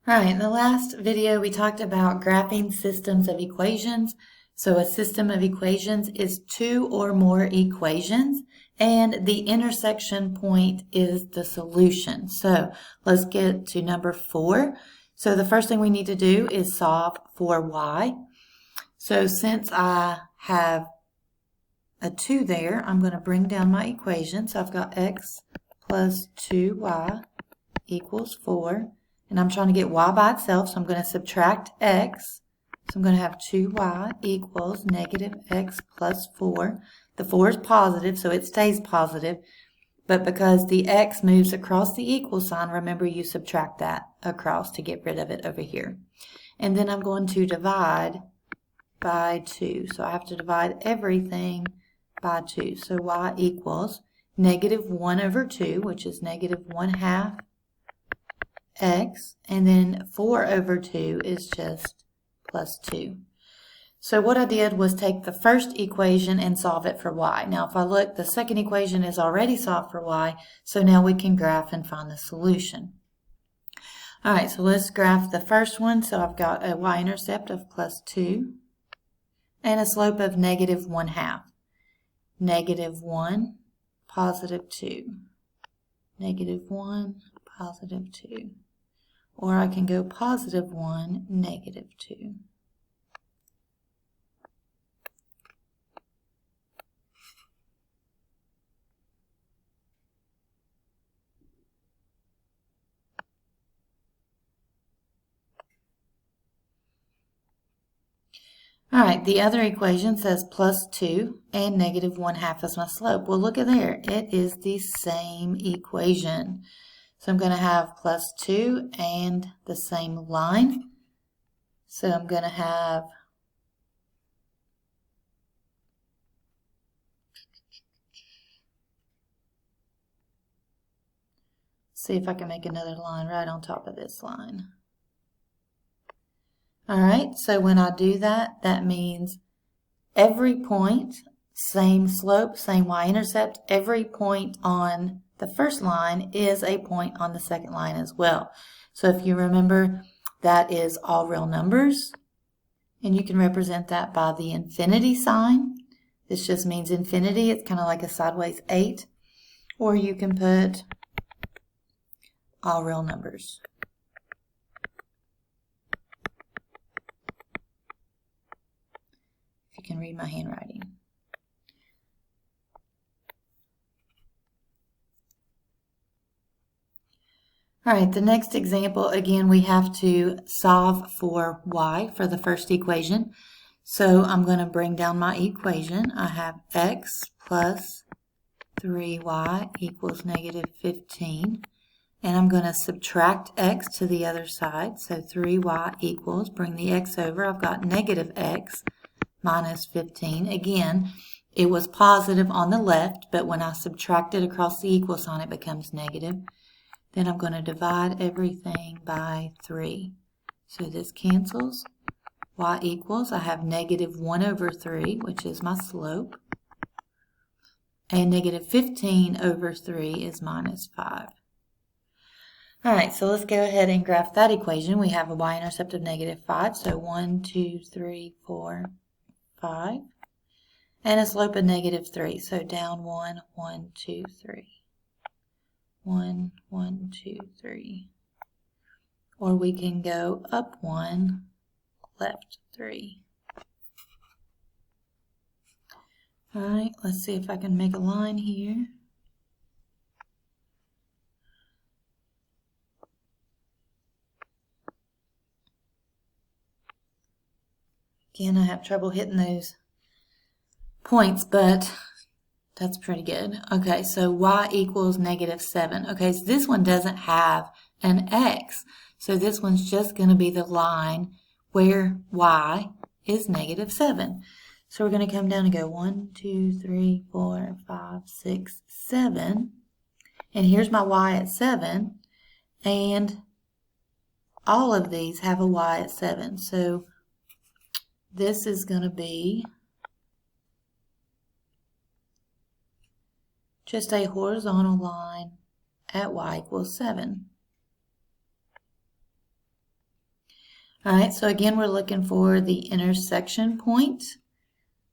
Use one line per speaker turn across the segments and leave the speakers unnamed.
All right, in the last video we talked about graphing systems of equations. So a system of equations is two or more equations, and the intersection point is the solution. So let's get to number 4. So the first thing we need to do is solve for y. So since I have a 2 there, I'm going to bring down my equation. So I've got x plus 2y equals 4. And I'm trying to get y by itself, so I'm going to subtract x. So I'm going to have 2y equals negative x plus 4. The 4 is positive, so it stays positive. But because the x moves across the equal sign, remember you subtract that across to get rid of it over here. And then I'm going to divide by 2. So I have to divide everything by 2. So y equals negative 1 over 2, which is negative 1/2 x, and then 4 over 2 is just plus 2. So what I did was take the first equation and solve it for y. Now if I look, the second equation is already solved for y, so now we can graph and find the solution. Alright, so let's graph the first one. So I've got a y-intercept of plus 2 and a slope of negative 1/2. Negative 1, positive 2. Negative 1, positive 2. Or I can go positive 1, negative 2. Alright, the other equation says plus 2 and negative 1/2 is my slope. Well, look at there. It is the same equation. So I'm going to have plus 2 and the same line. So I'm going to have see if I can make another line right on top of this line. Alright, so when I do that, that means every point, same slope, same y-intercept, every point on the first line is a point on the second line as well. So if you remember, that is all real numbers, and you can represent that by the infinity sign. This just means infinity. It's kind of like a sideways 8. Or you can put all real numbers. If you can read my handwriting. All right, the next example, again, we have to solve for y for the first equation. So I'm going to bring down my equation. I have x plus 3y equals negative 15. And I'm going to subtract x to the other side. So 3y equals, bring the x over, I've got negative x minus 15. Again, it was positive on the left, but when I subtract it across the equal sign, it becomes negative. Then I'm going to divide everything by 3. So this cancels. Y equals, I have negative 1 over 3, which is my slope. And negative 15 over 3 is minus 5. Alright, so let's go ahead and graph that equation. We have a y-intercept of negative 5, so 1, 2, 3, 4, 5. And a slope of negative 3, so down 1, 1, 2, 3. 1, 1, 2, 3. Or we can go up 1, left 3. Alright, let's see if I can make a line here. Again, I have trouble hitting those points, but that's pretty good. Okay, so y equals negative 7. Okay, so this one doesn't have an x. So this one's just going to be the line where y is negative 7. So we're going to come down and go 1, 2, 3, 4, 5, 6, 7. And here's my y at 7. And all of these have a y at 7. So this is going to be just a horizontal line at y equals 7. All right, so again, we're looking for the intersection point.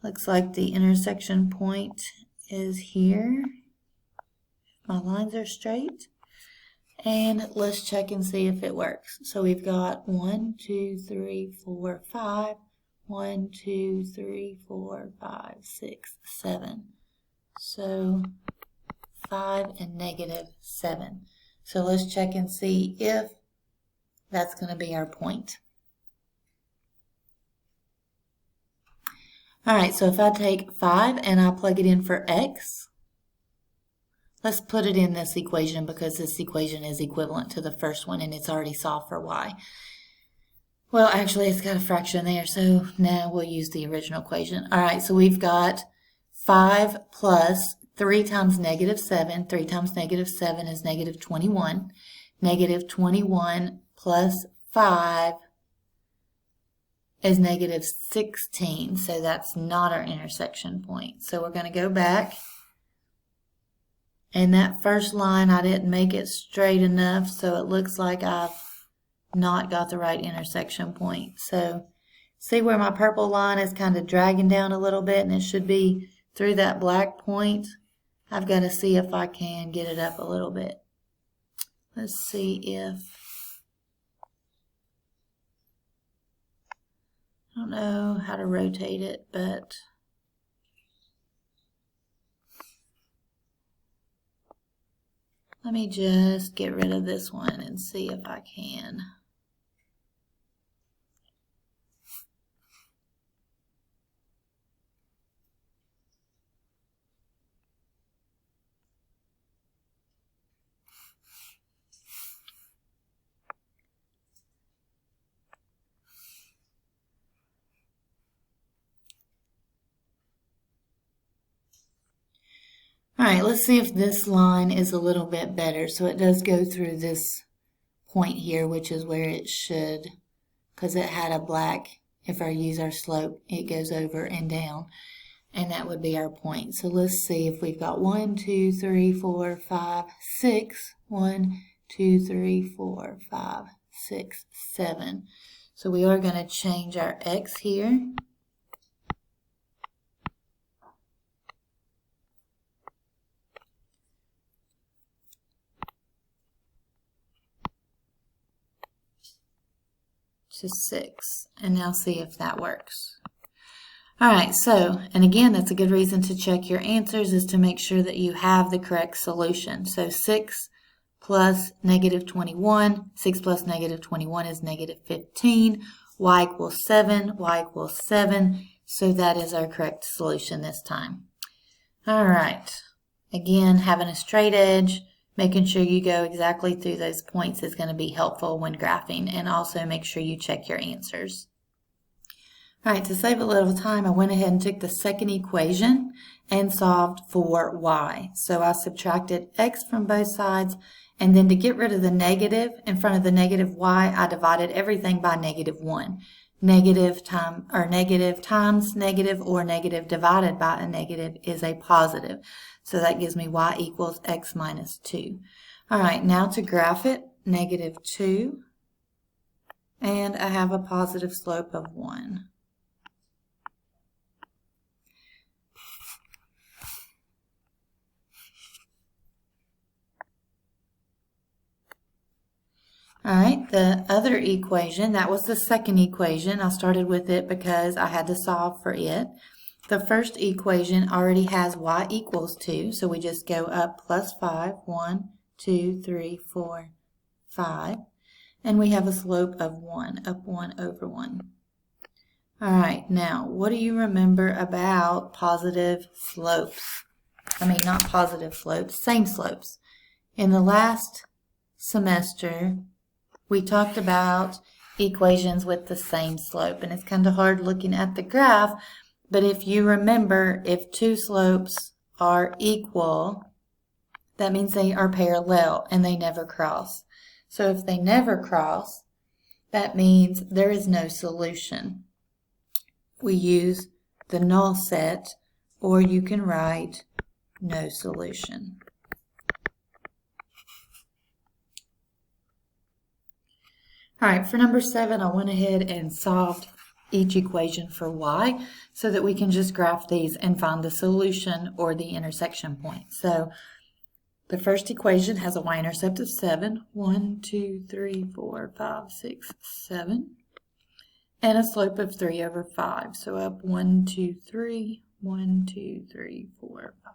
Looks like the intersection point is here. My lines are straight. And let's check and see if it works. So we've got 1, 2, 3, 4, 5. 1, 2, 3, 4, 5, 6, 7. So 5 and -7. So let's check and see if that's going to be our point. All right, so if I take 5 and I plug it in for x, let's put it in this equation because this equation is equivalent to the first one and it's already solved for y. Well, actually, it's got a fraction there, so now we'll use the original equation. All right, so we've got 5 plus 3 times -7. 3 times -7 is -21. -21 plus 5 is -16, so that's not our intersection point. So we're going to go back. And that first line, I didn't make it straight enough, so it looks like I've not got the right intersection point. So see where my purple line is kind of dragging down a little bit and it should be through that black point. I've got to see if I can get it up a little bit. Let's see if, I don't know how to rotate it, but let me just get rid of this one and see if I can. All right, let's see if this line is a little bit better. So it does go through this point here, which is where it should, because it had a black, if I use our slope, it goes over and down, and that would be our point. So let's see if we've got 1, 2, 3, 4, 5, 6. 1, 2, 3, 4, 5, 6, 7. So we are going to change our x here. To 6, and now see if that works. All right, so, and again, that's a good reason to check your answers is to make sure that you have the correct solution. So 6 plus -21, 6 plus -21 is -15, y equals 7, y equals 7, so that is our correct solution this time. All right, again, having a straight edge, making sure you go exactly through those points is going to be helpful when graphing, and also make sure you check your answers. All right, to save a little time, I went ahead and took the second equation and solved for y. So I subtracted x from both sides, and then to get rid of the negative in front of the negative y, I divided everything by -1. Negative times negative or negative divided by a negative is a positive. So that gives me y equals x minus 2. All right, now to graph it, -2, and I have a positive slope of 1. All right, the other equation, that was the second equation. I started with it because I had to solve for it. The first equation already has y equals 2, so we just go up plus 5, 1, 2, 3, 4, 5, and we have a slope of 1, up 1 over 1. All right, now, what do you remember about positive slopes? I mean, not positive slopes, same slopes. In the last semester, we talked about equations with the same slope, and it's kind of hard looking at the graph, but if you remember, if two slopes are equal, that means they are parallel and they never cross. So if they never cross, that means there is no solution. We use the null set, or you can write no solution. All right, for number 7, I went ahead and solved each equation for y so that we can just graph these and find the solution or the intersection point. So the first equation has a y-intercept of 7, 1, 2, 3, 4, 5, 6, 7, and a slope of 3 over 5. So up 1, 2, 3, 1, 2, 3, 4, 5.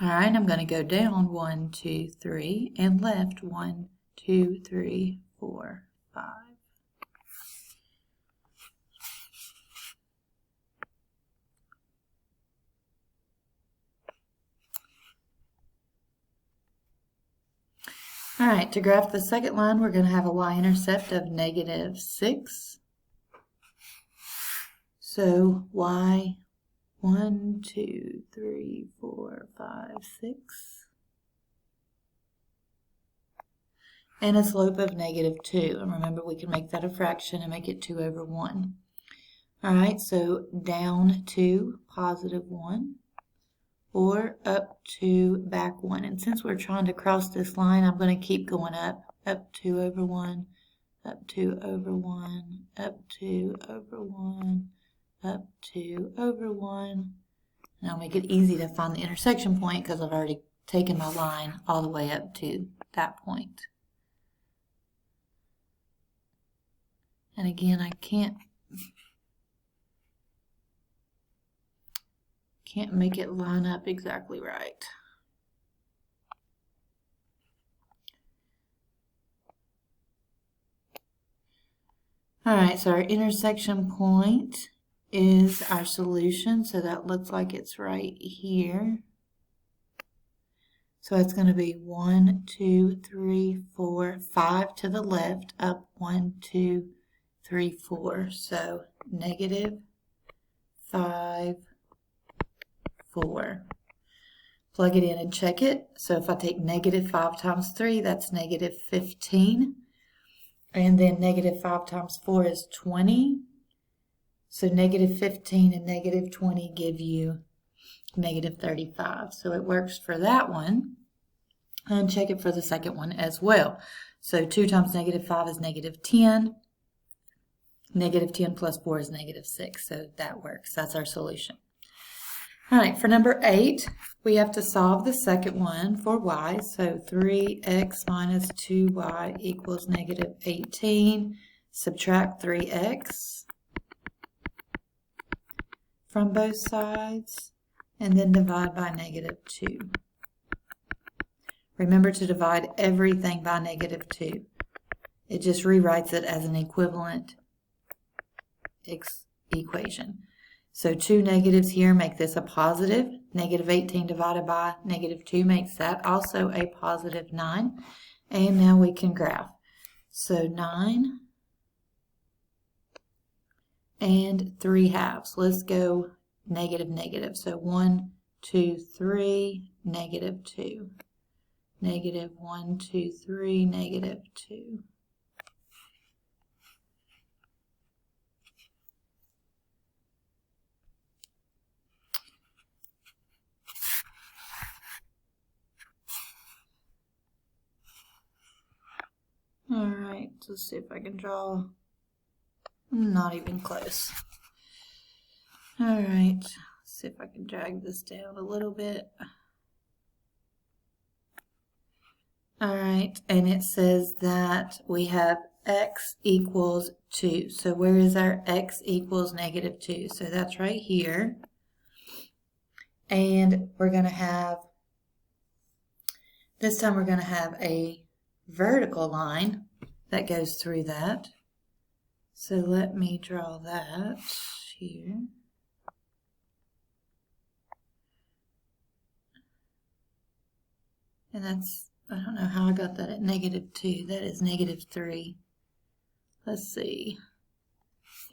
All right, I'm going to go down 1, 2, 3, and left 1, 2, 3, 4, 5. All right, to graph the second line, we're going to have a y-intercept of -6. So y, 1, 2, 3, 4, 5, 6. And a slope of -2. And remember, we can make that a fraction and make it 2 over 1. All right, so down 2, +1, or up 2, back 1. And since we're trying to cross this line, I'm going to keep going up 2 over 1, up 2 over 1, up 2 over 1, up 2 over 1. And I'll make it easy to find the intersection point because I've already taken my line all the way up to that point. And again, I can't make it line up exactly right. All right, so our intersection point is our solution, so that looks like it's right here. So it's going to be 1, 2, 3, 4, 5 to the left, up 1, 2, 3, 4. So -5, 4. Plug it in and check it. So if I take -5 times 3, that's -15. And then -5 times 4 is 20. So -15 and -20 give you -35. So it works for that one. And check it for the second one as well. So 2 times -5 is -10. -10 plus 4 is -6. So that works. That's our solution. All right, for number 8, we have to solve the second one for y. So 3x minus 2y equals -18. Subtract 3x from both sides, and then divide by -2. Remember to divide everything by -2. It just rewrites it as an equivalent equation. So 2 negatives here make this a positive. -18 divided by -2 makes that also a positive 9. And now we can graph. So 9 and 3/2. Let's go negative. So 1, 2, 3, -2. -1, 2, 3, -2. All right, let's see if I can draw. Not even close. All right, let's see if I can drag this down a little bit. All right, and it says that we have x equals 2. So where is our x equals -2? So that's right here. And we're going to have, this time we're going to have a vertical line that goes through that. So let me draw that here. And that's, I don't know how I got that at -2. That is -3. Let's see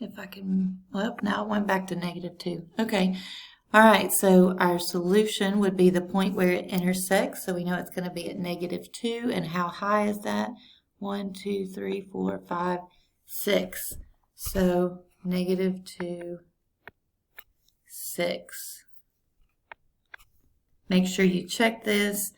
if I can, well, now it went back to -2. Okay. All right, so our solution would be the point where it intersects. So we know it's going to be at -2. And how high is that? 1, 2, 3, 4, 5, 6. So -2, 6. Make sure you check this